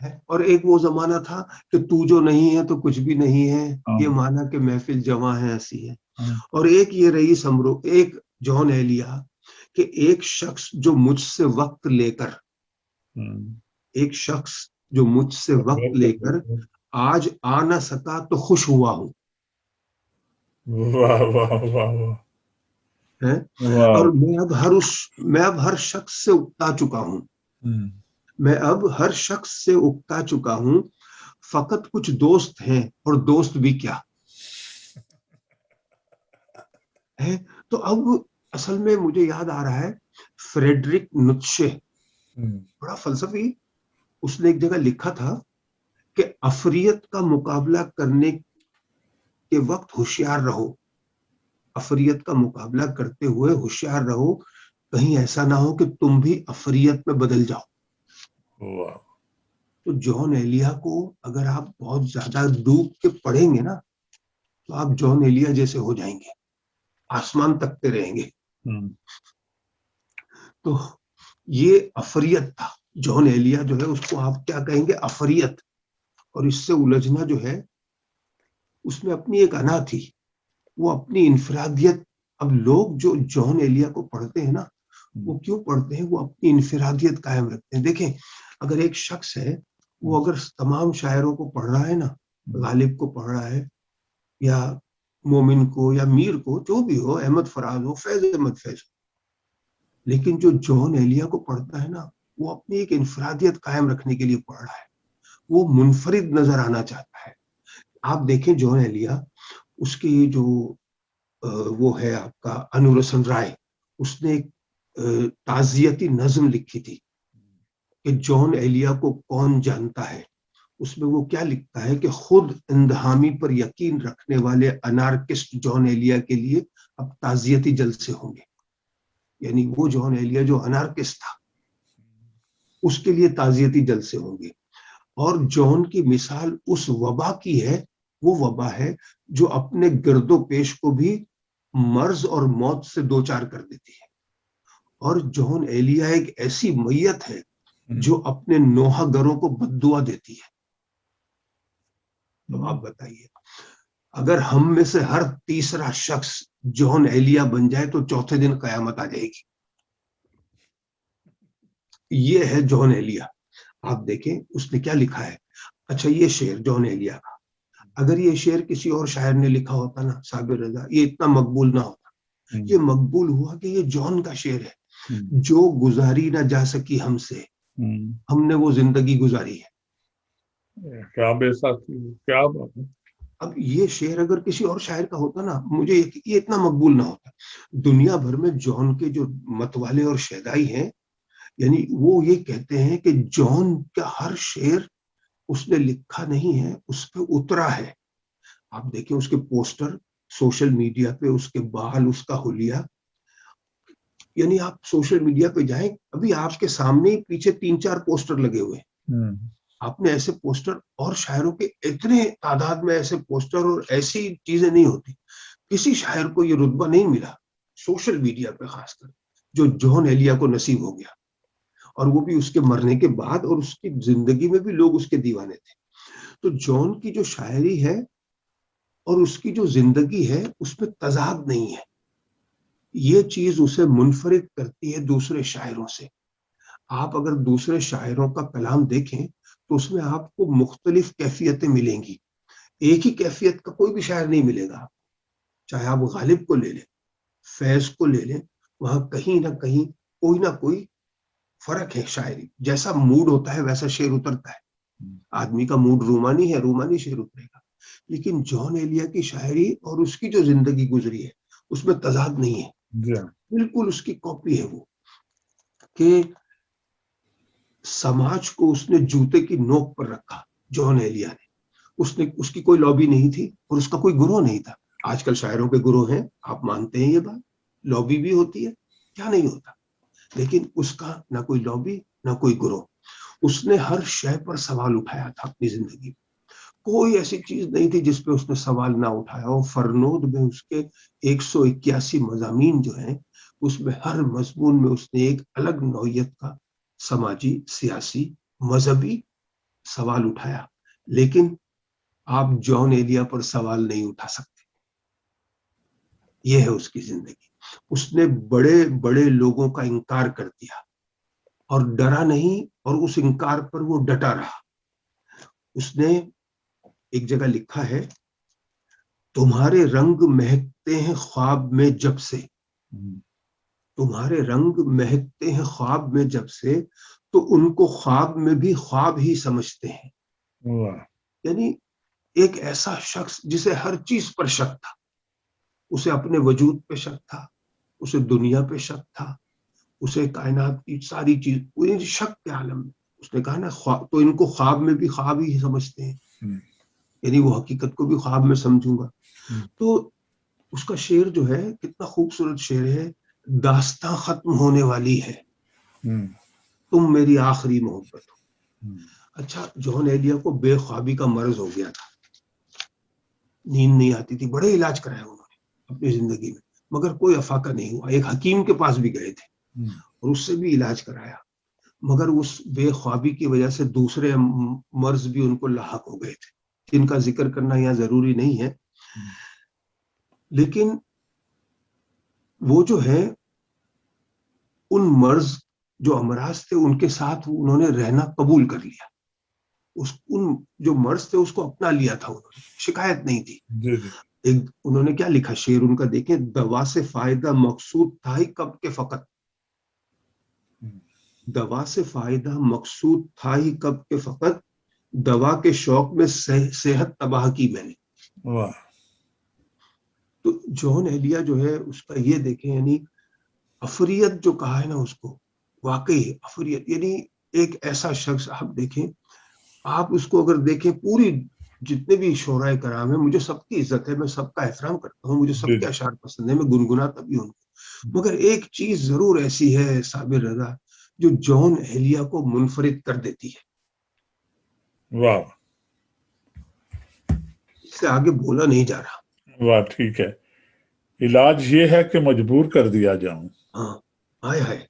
اور ایک وہ زمانہ تھا کہ تو جو نہیں ہے تو کچھ بھی نہیں ہے، یہ مانا کہ محفل جواں ہے ہنسی ہے. اور ایک یہ رہی ایک جان ایلیا کہ ایک شخص جو مجھ سے وقت لے کر آج آ نہ سکا تو خوش ہوا ہوں. واہ واہ واہ واہ. اور میں اب ہر شخص سے اکتا چکا ہوں. فقط کچھ دوست ہیں اور دوست بھی کیا ہے. تو اب اصل میں مجھے یاد آ رہا ہے فریڈرک نیچے، بڑا فلسفی، اس نے ایک جگہ لکھا تھا کہ افریت کا مقابلہ کرنے کے وقت ہوشیار رہو، افریت کا مقابلہ کرتے ہوئے ہوشیار رہو، کہیں ایسا نہ ہو کہ تم بھی افریت میں بدل جاؤ. تو جان ایلیا کو اگر آپ بہت زیادہ ڈوب کے پڑھیں گے نا تو آپ جان ایلیا جیسے ہو جائیں گے، آسمان تکتے رہیں گے. تو یہ افریت تھا. جان ایلیا جو ہے اس کو آپ کیا کہیں گے؟ افریت. اور اس سے الجھنا جو ہے، اس میں اپنی ایک انا تھی، وہ اپنی انفرادیت. اب لوگ جو جان ایلیا کو پڑھتے ہیں نا، وہ کیوں پڑھتے ہیں؟ وہ اپنی انفرادیت قائم رکھتے ہیں. دیکھیں، اگر ایک شخص ہے، وہ اگر تمام شاعروں کو پڑھ رہا ہے نا، غالب کو پڑھ رہا ہے یا مومن کو یا میر کو، جو بھی ہو، احمد فراز ہو، فیض احمد فیض ہو، لیکن جو جان ایلیا کو پڑھتا ہے نا، وہ اپنی ایک انفرادیت قائم رکھنے کے لیے پڑھ رہا ہے، وہ منفرد نظر آنا چاہتا ہے. آپ دیکھیں جان ایلیا، اس کی جو وہ ہے آپ کا انورسن رائے، اس نے ایک تعزیتی نظم لکھی تھی کہ جان ایلیا کو کون جانتا ہے. اس میں وہ کیا لکھتا ہے کہ خود اندہامی پر یقین رکھنے والے انارکسٹ جان ایلیا کے لیے اب تعزیتی جلسے ہوں گے. یعنی وہ جان ایلیا جو انارکسٹ تھا، اس کے لیے تعزیتی جلسے ہوں گے. اور جان کی مثال اس وبا کی ہے، وہ وبا ہے جو اپنے گرد و پیش کو بھی مرض اور موت سے دوچار کر دیتی ہے. اور جان ایلیا ایک ایسی میت ہے جو اپنے نوحہ گروں کو بد دعا دیتی ہے. تو آپ بتائیے، اگر ہم میں سے ہر تیسرا شخص جان ایلیا بن جائے تو چوتھے دن قیامت آ جائے گی. یہ ہے جان ایلیا. آپ دیکھیں اس نے کیا لکھا ہے. اچھا، یہ شعر جان ایلیا کا، اگر یہ شعر کسی اور شاعر نے لکھا ہوتا نا، صابر رضا، یہ اتنا مقبول نہ ہوتا. یہ مقبول ہوا کہ یہ جان کا شعر ہے. جو گزاری نہ جا سکی ہم سے، ہم نے وہ زندگی گزاری ہے. کیا بے ساخی، کیا بات ہے. اب یہ شعر اگر کسی اور شاعر کا ہوتا نا، مجھے یہ اتنا مقبول نہ ہوتا. دنیا بھر میں جان کے جو متوالے اور شیدائی ہیں، یعنی وہ یہ کہتے ہیں کہ جان کا ہر شعر اس نے لکھا نہیں ہے، اس پہ اترا ہے. آپ دیکھیں اس کے پوسٹر سوشل میڈیا پہ، اس کے بال، اس کا حلیہ. یعنی آپ سوشل میڈیا پہ جائیں، ابھی آپ کے سامنے پیچھے 3-4 پوسٹر لگے ہوئے ہیں. آپ نے ایسے پوسٹر، اور شاعروں کے اتنے تعداد میں ایسے پوسٹر اور ایسی چیزیں نہیں ہوتی. کسی شاعر کو یہ رتبہ نہیں ملا سوشل میڈیا پہ خاص کر جو جان ایلیا کو نصیب ہو گیا. اور وہ بھی اس کے مرنے کے بعد، اور اس کی زندگی میں بھی لوگ اس کے دیوانے تھے. تو جان کی جو شاعری ہے اور اس کی جو زندگی ہے، اس میں تضاد نہیں ہے. یہ چیز اسے منفرد کرتی ہے دوسرے شاعروں سے. آپ اگر دوسرے شاعروں کا کلام دیکھیں تو اس میں آپ کو مختلف کیفیتیں ملیں گی. ایک ہی کیفیت کا کوئی بھی شاعر نہیں ملے گا. چاہے آپ غالب کو لے لیں، فیض کو لے لیں، وہاں کہیں نہ کہیں کوئی نہ کوئی فرق ہے. شاعری جیسا موڈ ہوتا ہے ویسا شعر اترتا ہے. آدمی کا موڈ رومانی ہے، رومانی شعر اترے گا. لیکن جان ایلیا کی شاعری اور اس کی جو زندگی گزری ہے، اس میں تضاد نہیں ہے. بالکل اس کی کاپی ہے وہ، کہ سماج کو اس نے جوتے کی نوک پر رکھا. جان ایلیا نے، اس کی کوئی لابی نہیں تھی اور اس کا کوئی گروہ نہیں تھا. آج کل شاعروں کے گروہ ہیں، آپ مانتے ہیں یہ بات؟ لابی بھی ہوتی ہے، کیا نہیں ہوتا. لیکن اس کا نہ کوئی لابی نہ کوئی گروہ. اس نے ہر شے پر سوال اٹھایا تھا اپنی زندگی میں. کوئی ایسی چیز نہیں تھی جس پہ اس نے سوال نہ اٹھایا. اور فرنود میں اس کے 181 مضامین جو ہیں، اس میں ہر مضمون میں اس نے ایک الگ نوعیت کا سماجی، سیاسی، مذہبی سوال اٹھایا، لیکن آپ جان ایلیا پر سوال نہیں اٹھا سکتے. یہ ہے اس کی زندگی. اس نے بڑے بڑے لوگوں کا انکار کر دیا اور ڈرا نہیں، اور اس انکار پر وہ ڈٹا رہا. اس نے ایک جگہ لکھا ہے، تمہارے رنگ مہکتے ہیں خواب میں جب سے، تمہارے رنگ مہکتے ہیں خواب میں جب سے، تو ان کو خواب میں بھی خواب ہی سمجھتے ہیں. یعنی ایک ایسا شخص جسے ہر چیز پر شک تھا، اسے اپنے وجود پہ شک تھا، اسے دنیا پہ شک تھا، اسے کائنات کی ساری چیز شک کے عالم میں. اس نے کہا نا تو ان کو خواب میں بھی خواب ہی سمجھتے ہیں، یعنی وہ حقیقت کو بھی خواب میں سمجھوں گا. تو اس کا شعر جو ہے کتنا خوبصورت شعر ہے، داستاں ختم ہونے والی ہے، تم میری آخری محبت ہو. اچھا، جان ایلیا کو بے خوابی کا مرض ہو گیا تھا، نیند نہیں آتی تھی، بڑے علاج کرائے انہوں نے اپنی زندگی میں، مگر کوئی افاقہ نہیں ہوا. ایک حکیم کے پاس بھی گئے تھے اور اس سے بھی علاج کرایا، مگر اس بے خوابی کی وجہ سے دوسرے مرض بھی ان کو لاحق ہو گئے تھے، جن کا ذکر کرنا یہاں ضروری نہیں ہے. لیکن وہ جو ہے ان مرض جو امراض تھے ان کے ساتھ انہوں نے رہنا قبول کر لیا. ان جو مرض تھے اس کو اپنا لیا تھا، انہوں نے شکایت نہیں تھی. ایک انہوں نے کیا لکھا شعر ان کا دیکھیں، دوا سے فائدہ مقصود تھا ہی کب کے فقط، دوا سے فائدہ مقصود تھا ہی کب کے فقط، دوا کے شوق میں صحت تباہ کی میں نے. تو جان ایلیا جو ہے اس کا یہ دیکھیں، یعنی افریت جو کہا ہے نا اس کو، واقعی افریت، یعنی ایک ایسا شخص آپ دیکھیں، آپ اس کو اگر دیکھیں، پوری جتنے بھی شعراء کرام ہیں، مجھے سب کی عزت ہے، میں سب کا احترام کرتا ہوں، مجھے سب کے اشعار پسند ہیں، میں گنگناتا بھی ان کو، مگر ایک چیز ضرور ایسی ہے صابر رضا جو جان ایلیا کو منفرد کر دیتی ہے. واہ، اس سے آگے بولا نہیں جا رہا. واہ، ٹھیک ہے. علاج یہ ہے کہ مجبور کر دیا جاؤں، ہاں، ہائے ہائے،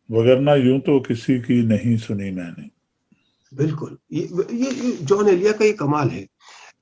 وگرنہ یوں تو کسی کی نہیں سنی میں نے. بالکل، یہ جان ایلیا کا یہ کمال ہے.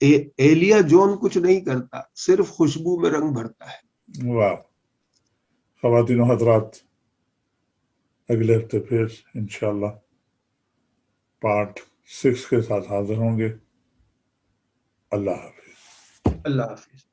ایلیا جان کچھ نہیں کرتا، صرف خوشبو میں رنگ بھرتا ہے. واہ. خواتین و حضرات، اگلے ہفتے پھر انشاءاللہ پارٹ 6 کے ساتھ حاضر ہوں گے. اللہ حافظ. اللہ حافظ.